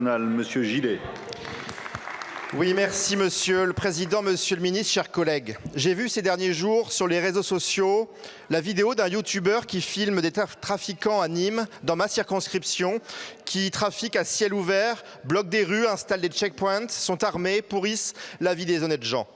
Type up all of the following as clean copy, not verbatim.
Monsieur Gillet. Oui, merci Monsieur le Président, Monsieur le Ministre, chers collègues. J'ai vu ces derniers jours sur les réseaux sociaux la vidéo d'un youtubeur qui filme des trafiquants à Nîmes, dans ma circonscription, qui trafiquent à ciel ouvert, bloquent des rues, installent des checkpoints, sont armés, pourrissent la vie des honnêtes gens.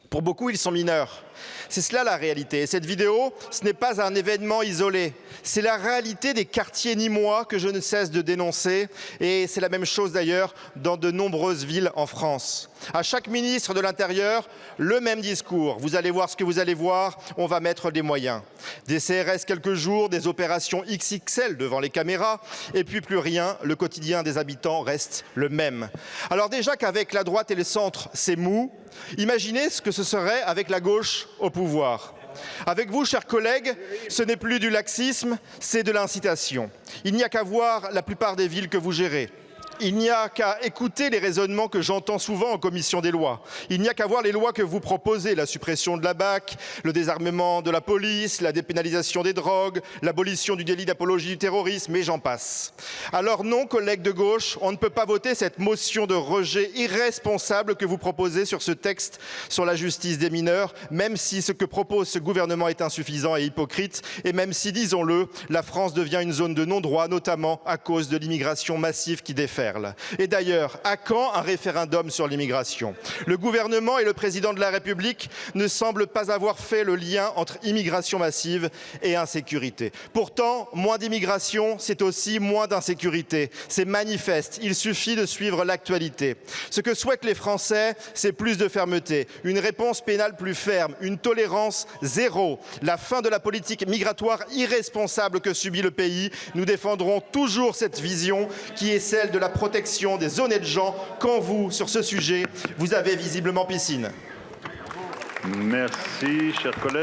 Pour beaucoup, ils sont mineurs. C'est cela la réalité. Et cette vidéo, ce n'est pas un événement isolé. C'est la réalité des quartiers nîmois que je ne cesse de dénoncer. Et c'est la même chose d'ailleurs dans de nombreuses villes en France. À chaque ministre de l'Intérieur, le même discours. Vous allez voir ce que vous allez voir, on va mettre des moyens. Des CRS quelques jours, des opérations XXL devant les caméras, et puis plus rien, le quotidien des habitants reste le même. Alors déjà qu'avec la droite et le centre, c'est mou, imaginez ce que ce serait avec la gauche au pouvoir. Avec vous, chers collègues, ce n'est plus du laxisme, c'est de l'incitation. Il n'y a qu'à voir la plupart des villes que vous gérez. Il n'y a qu'à écouter les raisonnements que j'entends souvent en commission des lois. Il n'y a qu'à voir les lois que vous proposez, la suppression de la BAC, le désarmement de la police, la dépénalisation des drogues, l'abolition du délit d'apologie du terrorisme, et j'en passe. Alors non, collègues de gauche, on ne peut pas voter cette motion de rejet irresponsable que vous proposez sur ce texte sur la justice des mineurs, même si ce que propose ce gouvernement est insuffisant et hypocrite, et même si, disons-le, la France devient une zone de non-droit, notamment à cause de l'immigration massive qui déferle. Et d'ailleurs, à quand un référendum sur l'immigration? Le gouvernement et le président de la République ne semblent pas avoir fait le lien entre immigration massive et insécurité. Pourtant, moins d'immigration, c'est aussi moins d'insécurité. C'est manifeste, il suffit de suivre l'actualité. Ce que souhaitent les Français, c'est plus de fermeté, une réponse pénale plus ferme, une tolérance zéro, la fin de la politique migratoire irresponsable que subit le pays. Nous défendrons toujours cette vision qui est celle de la protection des honnêtes gens, quand vous, sur ce sujet, vous avez visiblement piscine. Merci, chers collègues.